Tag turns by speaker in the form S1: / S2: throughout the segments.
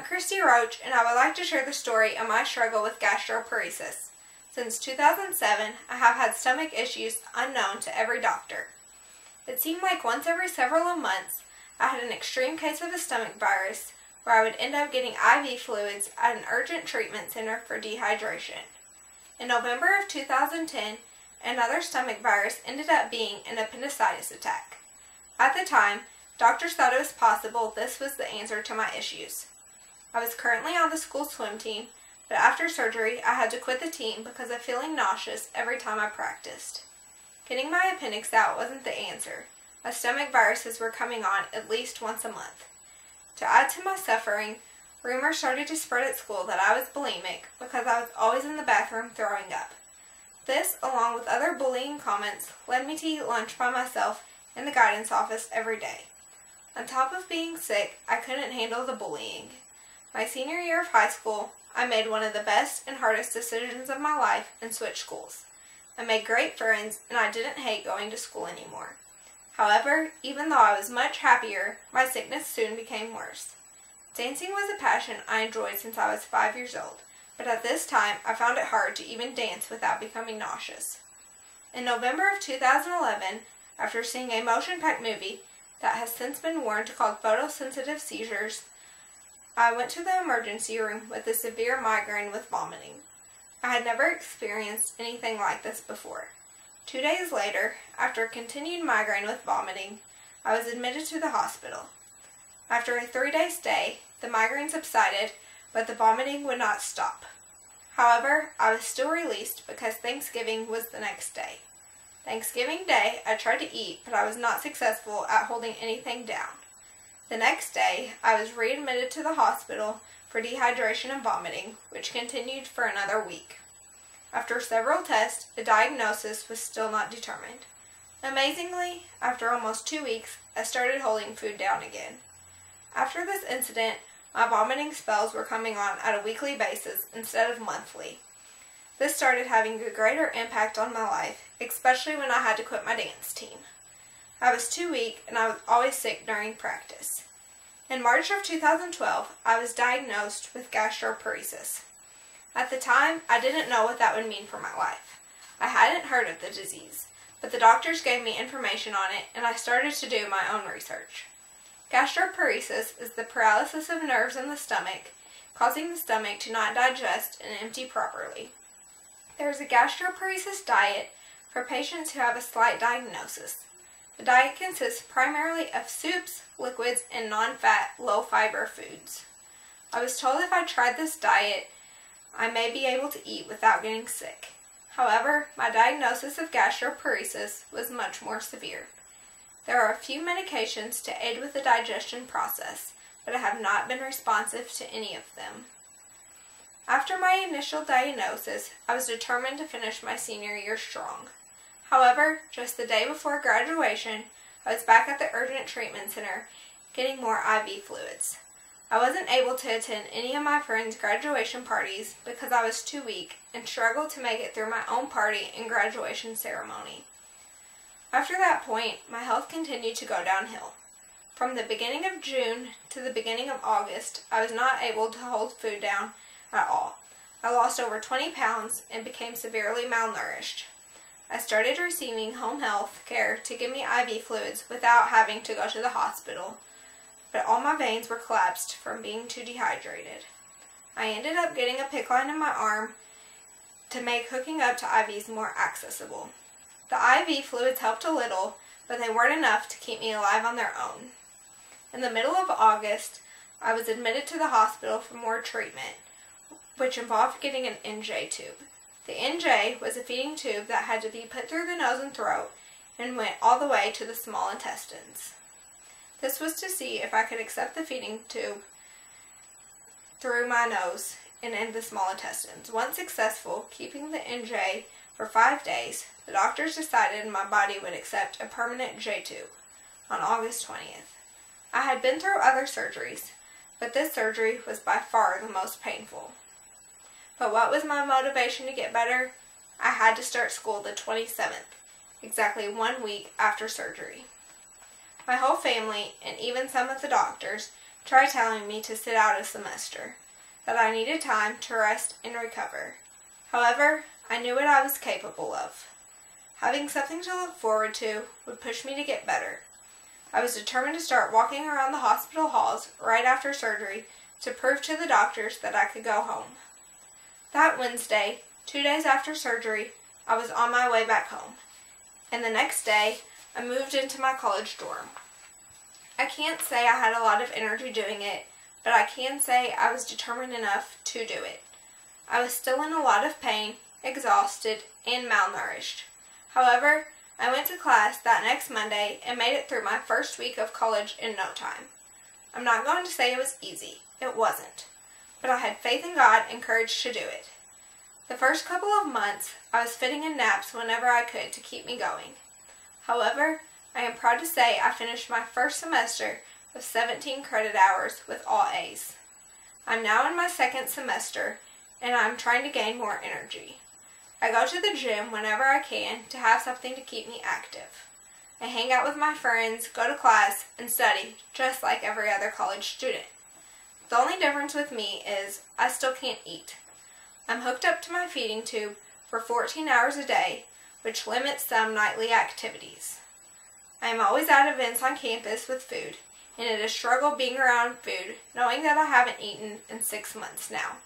S1: Kristi Roach, and I would like to share the story of my struggle with gastroparesis. Since 2007, I have had stomach issues unknown to every doctor. It seemed like once every several months, I had an extreme case of a stomach virus where I would end up getting IV fluids at an urgent treatment center for dehydration. In November of 2010, another stomach virus ended up being an appendicitis attack. At the time, doctors thought it was possible this was the answer to my issues. I was currently on the school swim team, but after surgery I had to quit the team because of feeling nauseous every time I practiced. Getting my appendix out wasn't the answer, as stomach viruses were coming on at least once a month. To add to my suffering, rumors started to spread at school that I was bulimic because I was always in the bathroom throwing up. This, along with other bullying comments, led me to eat lunch by myself in the guidance office every day. On top of being sick, I couldn't handle the bullying. My senior year of high school, I made one of the best and hardest decisions of my life and switched schools. I made great friends, and I didn't hate going to school anymore. However, even though I was much happier, my sickness soon became worse. Dancing was a passion I enjoyed since I was 5 years old, but at this time I found it hard to even dance without becoming nauseous. In November of 2011, after seeing a motion-packed movie that has since been warned called photosensitive seizures, I went to the emergency room with a severe migraine with vomiting. I had never experienced anything like this before. 2 days later, after a continued migraine with vomiting, I was admitted to the hospital. After a 3-day stay, the migraine subsided, but the vomiting would not stop. However, I was still released because Thanksgiving was the next day. Thanksgiving Day, I tried to eat, but I was not successful at holding anything down. The next day, I was readmitted to the hospital for dehydration and vomiting, which continued for another week. After several tests, a diagnosis was still not determined. Amazingly, after almost 2 weeks, I started holding food down again. After this incident, my vomiting spells were coming on at a weekly basis instead of monthly. This started having a greater impact on my life, especially when I had to quit my dance team. I was too weak, and I was always sick during practice. In March of 2012, I was diagnosed with gastroparesis. At the time, I didn't know what that would mean for my life. I hadn't heard of the disease, but the doctors gave me information on it, and I started to do my own research. Gastroparesis is the paralysis of nerves in the stomach, causing the stomach to not digest and empty properly. There is a gastroparesis diet for patients who have a slight diagnosis. The diet consists primarily of soups, liquids, and non-fat, low-fiber foods. I was told if I tried this diet, I may be able to eat without getting sick. However, my diagnosis of gastroparesis was much more severe. There are a few medications to aid with the digestion process, but I have not been responsive to any of them. After my initial diagnosis, I was determined to finish my senior year strong. However, just the day before graduation, I was back at the urgent treatment center getting more IV fluids. I wasn't able to attend any of my friends' graduation parties because I was too weak and struggled to make it through my own party and graduation ceremony. After that point, my health continued to go downhill. From the beginning of June to the beginning of August, I was not able to hold food down at all. I lost over 20 pounds and became severely malnourished. I started receiving home health care to give me IV fluids without having to go to the hospital, but all my veins were collapsed from being too dehydrated. I ended up getting a PICC line in my arm to make hooking up to IVs more accessible. The IV fluids helped a little, but they weren't enough to keep me alive on their own. In the middle of August, I was admitted to the hospital for more treatment, which involved getting an NJ tube. The NJ was a feeding tube that had to be put through the nose and throat and went all the way to the small intestines. This was to see if I could accept the feeding tube through my nose and in the small intestines. Once successful, keeping the NJ for 5 days, the doctors decided my body would accept a permanent J-tube on August 20th. I had been through other surgeries, but this surgery was by far the most painful. But what was my motivation to get better? I had to start school the 27th, exactly 1 week after surgery. My whole family, and even some of the doctors, tried telling me to sit out a semester, that I needed time to rest and recover. However, I knew what I was capable of. Having something to look forward to would push me to get better. I was determined to start walking around the hospital halls right after surgery to prove to the doctors that I could go home. That Wednesday, 2 days after surgery, I was on my way back home, and the next day, I moved into my college dorm. I can't say I had a lot of energy doing it, but I can say I was determined enough to do it. I was still in a lot of pain, exhausted, and malnourished. However, I went to class that next Monday and made it through my first week of college in no time. I'm not going to say it was easy. It wasn't. But I had faith in God and courage to do it. The first couple of months, I was fitting in naps whenever I could to keep me going. However, I am proud to say I finished my first semester with 17 credit hours with all A's. I'm now in my second semester, and I'm trying to gain more energy. I go to the gym whenever I can to have something to keep me active. I hang out with my friends, go to class, and study just like every other college student. The only difference with me is I still can't eat. I'm hooked up to my feeding tube for 14 hours a day, which limits some nightly activities. I am always at events on campus with food, and it is a struggle being around food, knowing that I haven't eaten in 6 months now.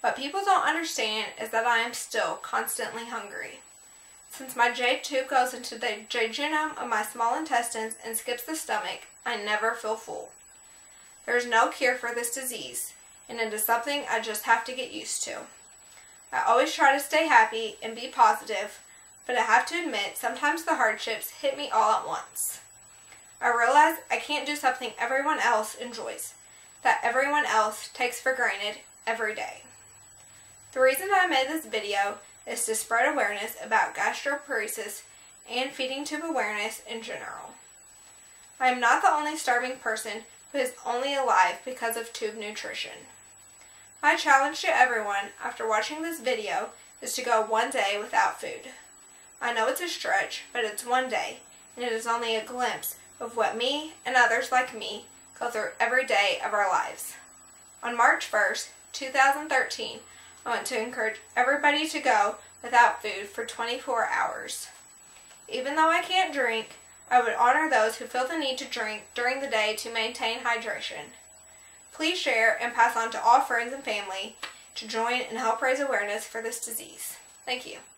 S1: What people don't understand is that I am still constantly hungry. Since my J tube goes into the jejunum of my small intestines and skips the stomach, I never feel full. There is no cure for this disease, and it is something I just have to get used to. I always try to stay happy and be positive, but I have to admit sometimes the hardships hit me all at once. I realize I can't do something everyone else enjoys, that everyone else takes for granted every day. The reason I made this video is to spread awareness about gastroparesis and feeding tube awareness in general. I am not the only starving person who is only alive because of tube nutrition. My challenge to everyone after watching this video is to go 1 day without food. I know it's a stretch, but it's 1 day, and it is only a glimpse of what me and others like me go through every day of our lives. On March 1st, 2013, I want to encourage everybody to go without food for 24 hours. Even though I can't drink, I would honor those who feel the need to drink during the day to maintain hydration. Please share and pass on to all friends and family to join and help raise awareness for this disease. Thank you.